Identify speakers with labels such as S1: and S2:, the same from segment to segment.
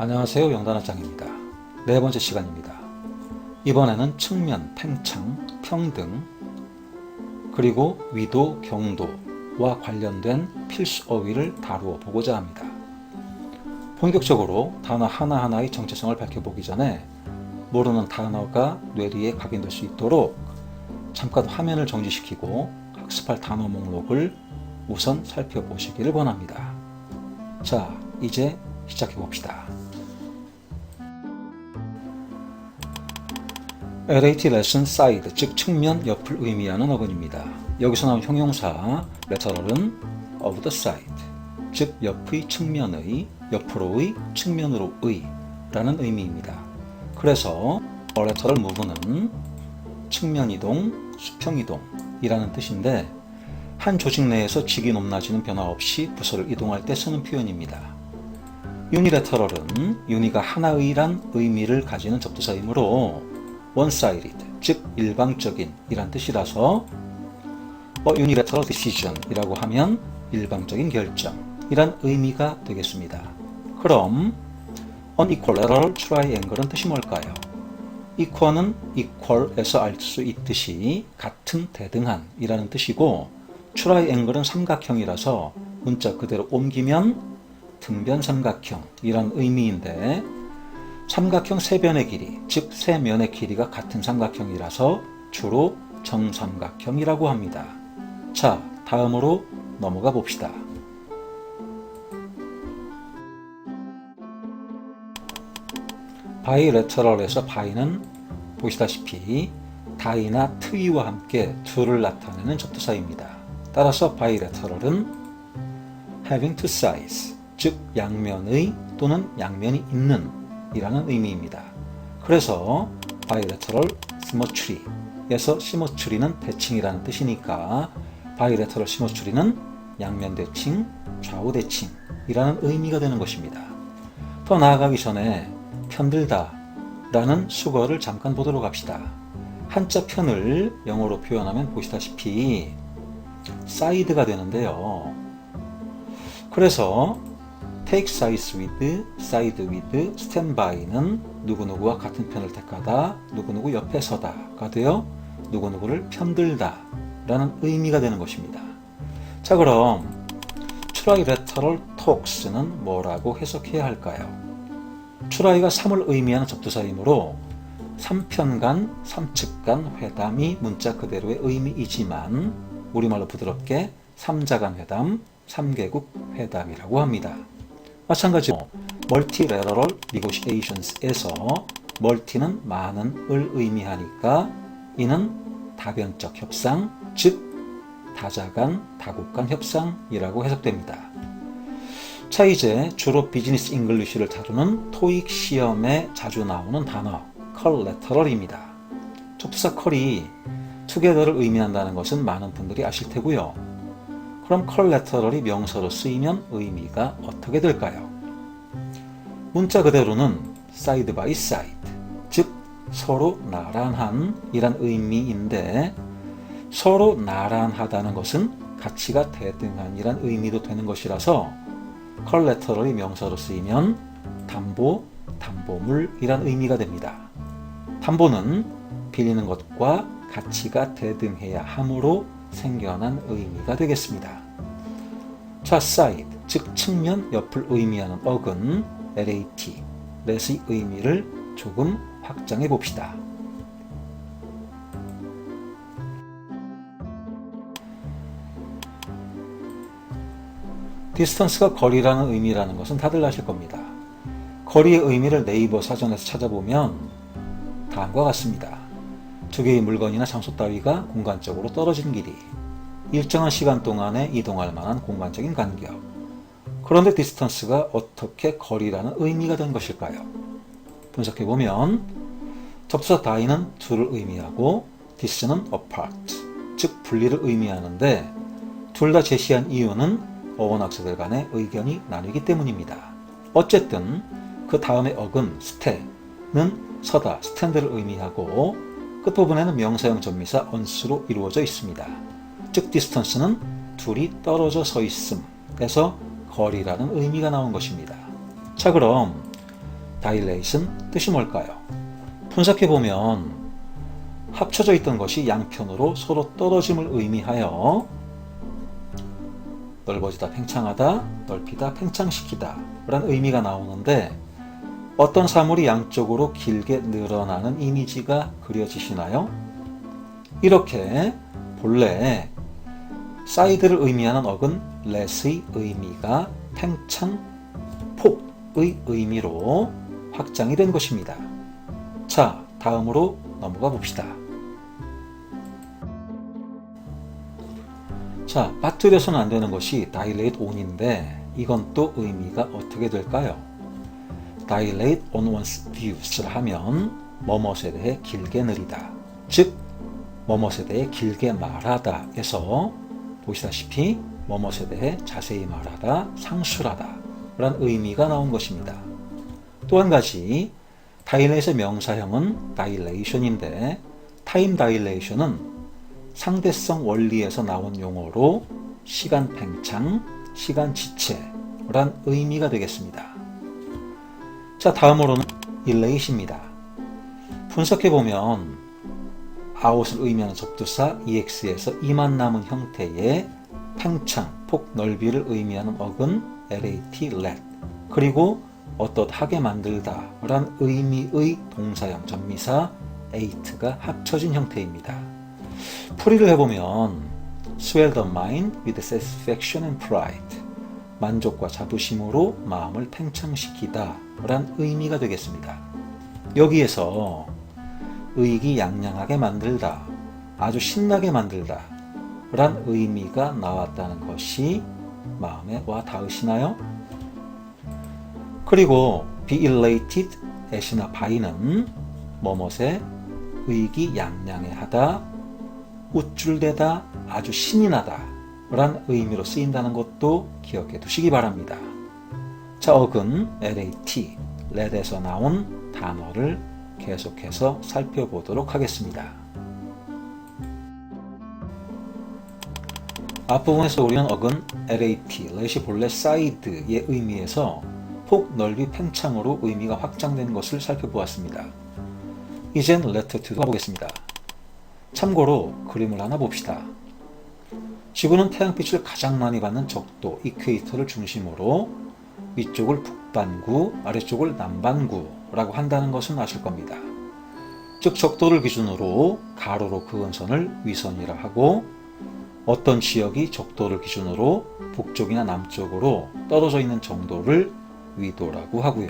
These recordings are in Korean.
S1: 안녕하세요. 영단어장입니다. 네 번째 시간입니다. 이번에는 측면, 팽창, 평등, 그리고 위도, 경도와 관련된 필수 어휘를 다루어 보고자 합니다. 본격적으로 단어 하나하나의 정체성을 밝혀보기 전에 모르는 단어가 뇌리에 각인될 수 있도록 잠깐 화면을 정지시키고 학습할 단어 목록을 우선 살펴보시기를 권합니다. 자, 이제 시작해 봅시다. LAT 레슨 사이드, 즉 측면, 옆을 의미하는 어근입니다. 여기서 나온 형용사 lateral은 of the side, 즉 옆의, 측면의, 옆으로의, 측면으로의 라는 의미입니다. 그래서 lateral move는 측면 이동, 수평 이동이라는 뜻인데 한 조직 내에서 직이 높낮이는 변화 없이 부서를 이동할 때 쓰는 표현입니다. unilateral은 uni가 하나의란 의미를 가지는 접두사이므로 one-sided, 즉 일방적인 이란 뜻이라서 unilateral decision 이라고 하면 일방적인 결정 이란 의미가 되겠습니다. 그럼 unequal lateral triangle은 뜻이 뭘까요? equal은 equal에서 알 수 있듯이 같은, 대등한 이라는 뜻이고 triangle은 삼각형이라서 문자 그대로 옮기면 등변 삼각형 이란 의미인데 삼각형 세 변의 길이, 즉 세 면의 길이가 같은 삼각형이라서 주로 정삼각형이라고 합니다. 자, 다음으로 넘어가 봅시다. 바이래터럴에서 바이는 보시다시피 다이나 트위와 함께 둘을 나타내는 접두사입니다. 따라서 바이래터럴은 having two sides, 즉 양면의 또는 양면이 있는 이라는 의미입니다. 그래서 bilateral symmetry에서 symmetry는 대칭이라는 뜻이니까 bilateral symmetry는 양면 대칭, 좌우 대칭이라는 의미가 되는 것입니다. 더 나아가기 전에 편들다 라는 수거를 잠깐 보도록 합시다. 한자 편을 영어로 표현하면 보시다시피 side가 되는데요. 그래서 take sides with, side with, stand by는 누구누구와 같은 편을 택하다, 누구누구 옆에 서다가 되어 누구누구를 편들다 라는 의미가 되는 것입니다. 자, 그럼 trilateral talks는 뭐라고 해석해야 할까요? tri가 3을 의미하는 접두사이므로 3편 간, 3측 간 회담이 문자 그대로의 의미이지만 우리말로 부드럽게 3자 간 회담, 3개국 회담이라고 합니다. 마찬가지로 multilateral negotiations에서 multi는 많은을 의미하니까 이는 다변적 협상, 즉 다자 간, 다국 간 협상이라고 해석됩니다. 자, 이제 주로 비즈니스 잉글리시를 다루는 토익 시험에 자주 나오는 단어 collateral입니다. 접두사 컬이 together를 의미한다는 것은 많은 분들이 아실 테고요. 그럼 collateral이 명사로 쓰이면 의미가 어떻게 될까요? 문자 그대로는 side by side, 즉 서로 나란한 이란 의미인데 서로 나란하다는 것은 가치가 대등한 이란 의미도 되는 것이라서 collateral이 명사로 쓰이면 담보, 담보물 이란 의미가 됩니다. 담보는 빌리는 것과 가치가 대등해야 하므로 생겨난 의미가 되겠습니다. 자, side, 즉 측면, 옆을 의미하는 어근 LAT, let의 의미를 조금 확장해 봅시다. distance가 거리라는 의미라는 것은 다들 아실 겁니다. 거리의 의미를 네이버 사전에서 찾아보면 다음과 같습니다. 두 개의 물건이나 장소 따위가 공간적으로 떨어진 길이, 일정한 시간 동안에 이동할 만한 공간적인 간격. 그런데 디스턴스가 어떻게 거리라는 의미가 된 것일까요? 분석해보면 접두사 다이는 둘을 의미하고 디스는 apart, 즉 분리를 의미하는데 둘 다 제시한 이유는 어원학자들 간의 의견이 나뉘기 때문입니다. 어쨌든 그 다음에 어근 스테는 서다, 스탠드를 의미하고 끝부분에는 명사형 전미사 on스로 이루어져 있습니다. 즉 distance는 둘이 떨어져 서 있음에서 거리라는 의미가 나온 것입니다. 자, 그럼 dilation 뜻이 뭘까요? 분석해보면 합쳐져 있던 것이 양편으로 서로 떨어짐을 의미하여 넓어지다, 팽창하다, 넓히다, 팽창시키다 라는 의미가 나오는데 어떤 사물이 양쪽으로 길게 늘어나는 이미지가 그려지시나요? 이렇게 본래 사이드를 의미하는 어근 let의 의미가 팽창, 폭의 의미로 확장이 된 것입니다. 자, 다음으로 넘어가 봅시다. 자, 빠뜨려서는 안 되는 것이 dilate on인데 이건 또 의미가 어떻게 될까요? dilate on one's views를 하면 뭐뭇에 대해 길게 느리다, 즉 뭐뭇에 대해 길게 말하다 에서 보시다시피 뭐뭇에 대해 자세히 말하다, 상술하다 라는 의미가 나온 것입니다. 또 한 가지 dilate의 명사형은 dilation인데 time dilation은 상대성 원리에서 나온 용어로 시간 팽창, 시간 지체란 의미가 되겠습니다. 자, 다음으로는 elate입니다. 분석해보면 out을 의미하는 접두사 ex에서 이만 남은 형태의 팽창, 폭, 넓이를 의미하는 어근 lat, let, 그리고 어떻하게 만들다 란 의미의 동사형 전미사 ate가 합쳐진 형태입니다. 풀이를 해보면 swell the mind with satisfaction and pride, 만족과 자부심으로 마음을 팽창시키다 란 의미가 되겠습니다. 여기에서 의기양양하게 만들다, 아주 신나게 만들다 란 의미가 나왔다는 것이 마음에 와 닿으시나요? 그리고 be elated at이나 by는 뭐뭇에 의기양양해하다, 우쭐대다, 아주 신이 나다 란 의미로 쓰인다는 것도 기억해 두시기 바랍니다. 자, 어근 lat, let에서 나온 단어를 계속해서 살펴보도록 하겠습니다. 앞부분에서 우리는 어근 lat, let이 본래 side의 의미에서 폭, 넓이, 팽창으로 의미가 확장된 것을 살펴보았습니다. 이젠 letter 2로 가보겠습니다. 참고로 그림을 하나 봅시다. 지구는 태양빛을 가장 많이 받는 적도 이퀘이터를 중심으로 위쪽을 북반구, 아래쪽을 남반구라고 한다는 것은 아실 겁니다. 즉 적도를 기준으로 가로로 그은 선을 위선이라 하고 어떤 지역이 적도를 기준으로 북쪽이나 남쪽으로 떨어져 있는 정도를 위도라고 하고요.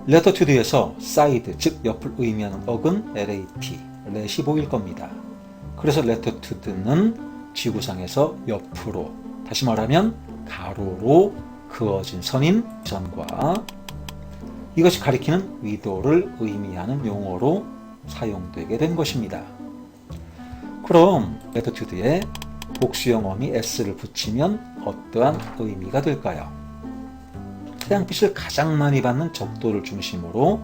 S1: 레터튜드에서 사이드, 즉 옆을 의미하는 어근 lat, let이 보일 겁니다. 그래서 레터튜드는 지구상에서 옆으로, 다시 말하면 가로로 그어진 선인 위선과 이것이 가리키는 위도를 의미하는 용어로 사용되게 된 것입니다. 그럼 레터튜드에 복수형 어미 s를 붙이면 어떠한 의미가 될까요? 태양빛을 가장 많이 받는 적도를 중심으로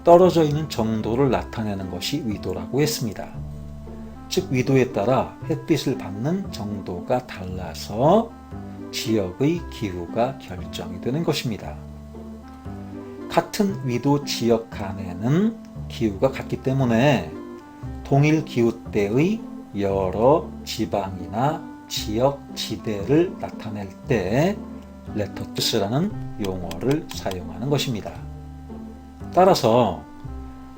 S1: 떨어져 있는 정도를 나타내는 것이 위도라고 했습니다. 즉 위도에 따라 햇빛을 받는 정도가 달라서 지역의 기후가 결정이 되는 것입니다. 같은 위도 지역 간에는 기후가 같기 때문에 동일 기후대의 여러 지방이나 지역, 지대를 나타낼 때 레터투스라는 용어를 사용하는 것입니다. 따라서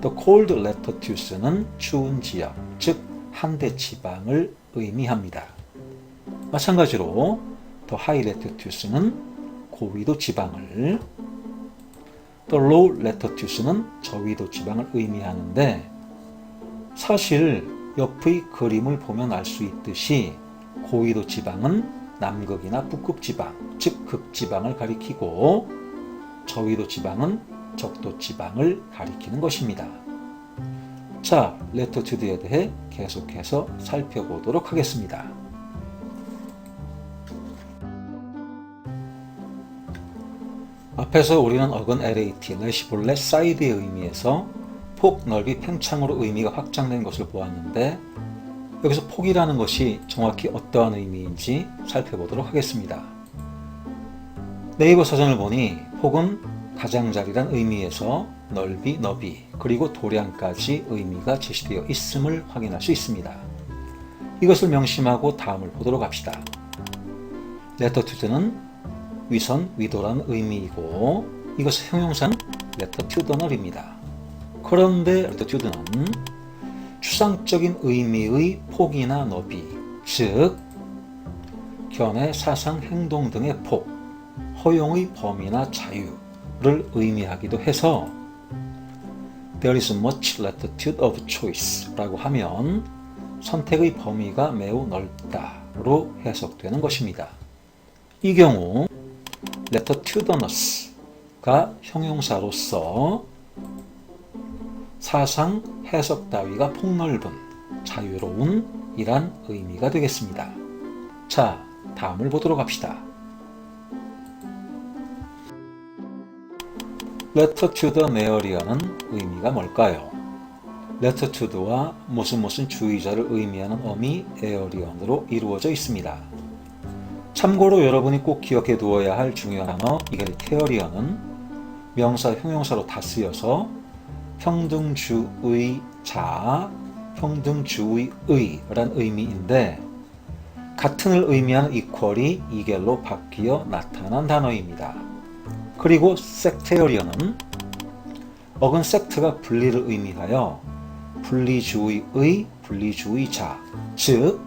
S1: The cold latitude는 추운 지역, 즉 한대 지방을 의미합니다. 마찬가지로 The high latitude는 고위도 지방을, The low latitude는 저위도 지방을 의미하는데 사실 옆의 그림을 보면 알 수 있듯이 고위도 지방은 남극이나 북극 지방, 즉 극지방을 가리키고 저위도 지방은 적도 지방을 가리키는 것입니다. 자, 레터튜드에 대해 계속해서 살펴보도록 하겠습니다. 앞에서 우리는 어근 lat, let이 본래 사이드의 의미에서 폭, 넓이, 팽창으로 의미가 확장된 것을 보았는데 여기서 폭이라는 것이 정확히 어떠한 의미인지 살펴보도록 하겠습니다. 네이버 사전을 보니 폭은 가장자리란 의미에서 넓이, 너비, 그리고 도량까지 의미가 제시되어 있음을 확인할 수 있습니다. 이것을 명심하고 다음을 보도록 합시다. latitude는 위선, 위도라는 의미이고 이것의 형용사는 latitudinal입니다. 그런데 latitude는 추상적인 의미의 폭이나 너비, 즉 견해, 사상, 행동 등의 폭, 허용의 범위나 자유를 의미하기도 해서 There is much latitude of choice 라고 하면 선택의 범위가 매우 넓다로 해석되는 것입니다. 이 경우 latitudinous가 형용사로서 사상, 해석 따위가 폭넓은, 자유로운 이란 의미가 되겠습니다. 자, 다음을 보도록 합시다. latitudinarian은 의미가 뭘까요? latitude와 무슨 주의자를 의미하는 어미 에어리언으로 이루어져 있습니다. 참고로 여러분이 꼭 기억해 두어야 할 중요한 단어 이겔리테리언은 명사, 형용사로 다 쓰여서 평등주의자, 평등주의의란 의미인데 같은을 의미하는 equal이 이겔로 바뀌어 나타난 단어입니다. 그리고 sectarian은 어근 sect가 분리를 의미하여 분리주의의, 분리주의자, 즉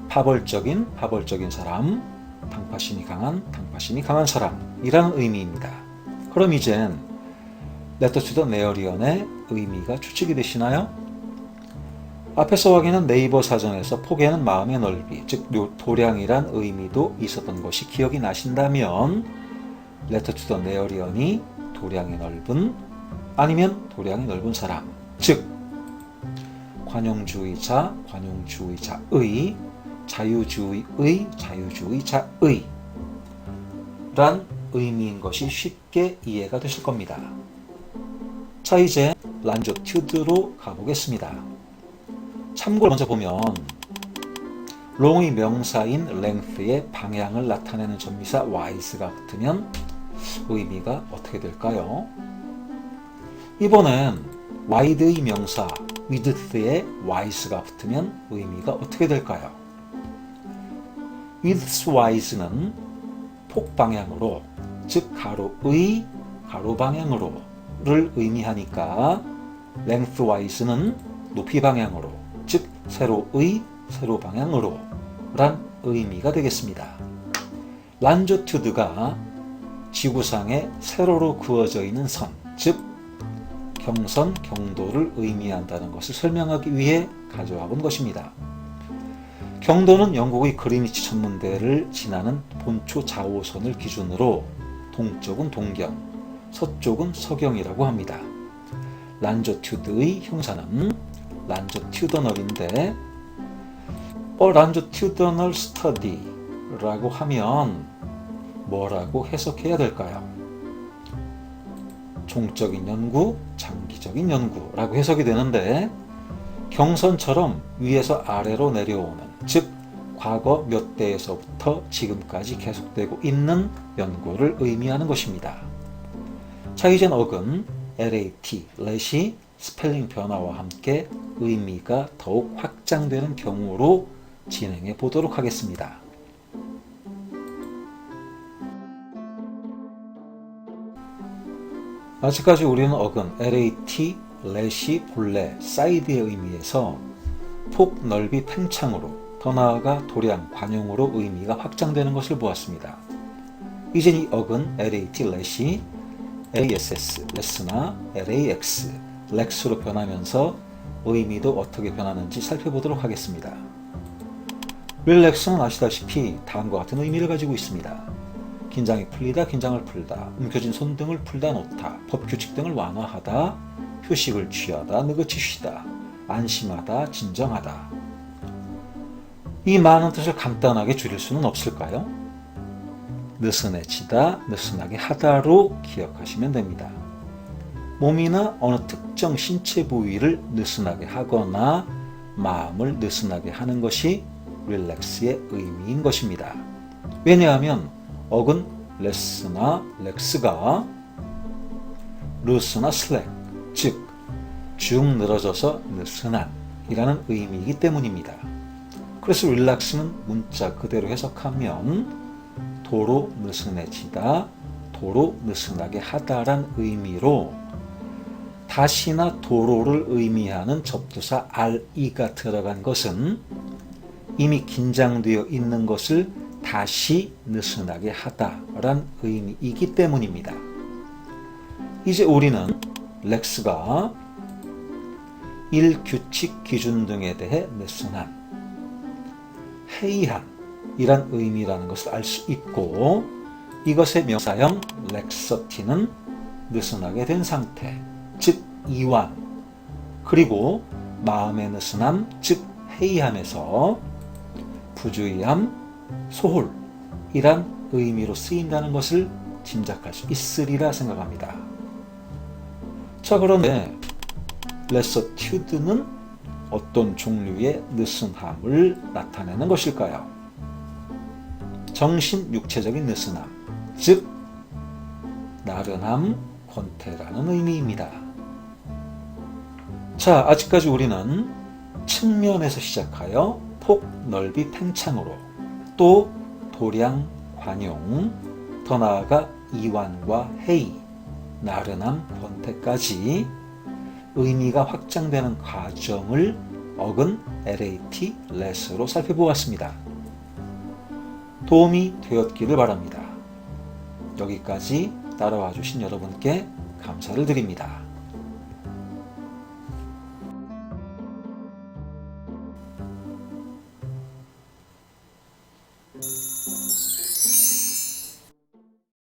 S1: 파벌적인 사람, 당파심이 강한 사람이라는 의미입니다. 그럼 이젠 latitudinarian의 의미가 추측이 되시나요? 앞에서 확인한 네이버 사전에서 폭에는 마음의 넓이, 즉 도량이란 의미도 있었던 것이 기억이 나신다면 latitudinarian이 도량이 넓은 아니면 도량이 넓은 사람, 즉 관용주의자의, 자유주의자의 란 의미인 것이 쉽게 이해가 되실 겁니다. 자, 이제 longitude로 가보겠습니다. 참고로 먼저 보면 long의 명사인 length의 방향을 나타내는 전미사 wise가 붙으면 의미가 어떻게 될까요? 이번엔 wide의 명사 width에 wise가 붙으면 의미가 어떻게 될까요? widthwise는 폭 방향으로, 즉 가로의 가로 방향으로를 의미하니까 lengthwise는 높이 방향으로, 즉 세로의 세로 방향으로 란 의미가 되겠습니다. longitude가 지구상에 세로로 그어져 있는 선, 즉 경선, 경도를 의미한다는 것을 설명하기 위해 가져와 본 것입니다. 경도는 영국의 그리니치 천문대를 지나는 본초 좌우선을 기준으로 동쪽은 동경, 서쪽은 서경이라고 합니다. longitude의 형사는 longitudinal인데 longitudinal study라고 하면 뭐라고 해석해야 될까요? 종적인 연구, 장기적인 연구라고 해석이 되는데 경선처럼 위에서 아래로 내려오는, 즉 과거 몇 대에서부터 지금까지 계속되고 있는 연구를 의미하는 것입니다. 자, 이젠 어근 LAT, 렛이 스펠링 변화와 함께 의미가 더욱 확장되는 경우로 진행해 보도록 하겠습니다. 아직까지 우리는 어근 LAT, 렛이 본래, 사이드의 의미에서 폭, 넓이, 팽창으로, 더 나아가 도량, 관용으로 의미가 확장되는 것을 보았습니다. 이제 이 어근 LAT, 렛이 LASS, 레스나 LAX, 렉스로 변하면서 의미도 어떻게 변하는지 살펴보도록 하겠습니다. 릴렉스는 아시다시피 다음과 같은 의미를 가지고 있습니다. 긴장이 풀리다, 긴장을 풀다, 움켜진 손 등을 풀다 놓다, 법규칙 등을 완화하다, 휴식을 취하다, 느긋이 쉬다, 안심하다, 진정하다. 이 많은 뜻을 간단하게 줄일 수는 없을까요? 느슨해지다, 느슨하게 하다로 기억하시면 됩니다. 몸이나 어느 특정 신체 부위를 느슨하게 하거나 마음을 느슨하게 하는 것이 릴렉스의 의미인 것입니다. 왜냐하면 어근 레스나 렉스가 루스나 슬랙, 즉 쭉 늘어져서 느슨한 이라는 의미이기 때문입니다. 그래서 릴락스는 문자 그대로 해석하면 도로 느슨해지다, 도로 느슨하게 하다란 의미로 다시나 도로를 의미하는 접두사 RE가 들어간 것은 이미 긴장되어 있는 것을 다시 느슨하게 하다란 의미이기 때문입니다. 이제 우리는 렉스가 일, 규칙, 기준 등에 대해 느슨한, 해이한 이란 의미라는 것을 알 수 있고 이것의 명사형 렉서티는 느슨하게 된 상태, 즉 이완, 그리고 마음의 느슨함, 즉 해이함에서 부주의함, 소홀이란 의미로 쓰인다는 것을 짐작할 수 있으리라 생각합니다. 자, 그런데 레서튜드는 어떤 종류의 느슨함을 나타내는 것일까요? 정신 육체적인 느슨함, 즉 나른함, 권태라는 의미입니다. 자, 아직까지 우리는 측면에서 시작하여 폭, 넓이, 팽창으로 또 도량, 관용, 더 나아가 이완과 해이, 나른함, 권태까지 의미가 확장되는 과정을 어근 LAT, less로 살펴보았습니다. 도움이 되었기를 바랍니다. 여기까지 따라와 주신 여러분께 감사를 드립니다.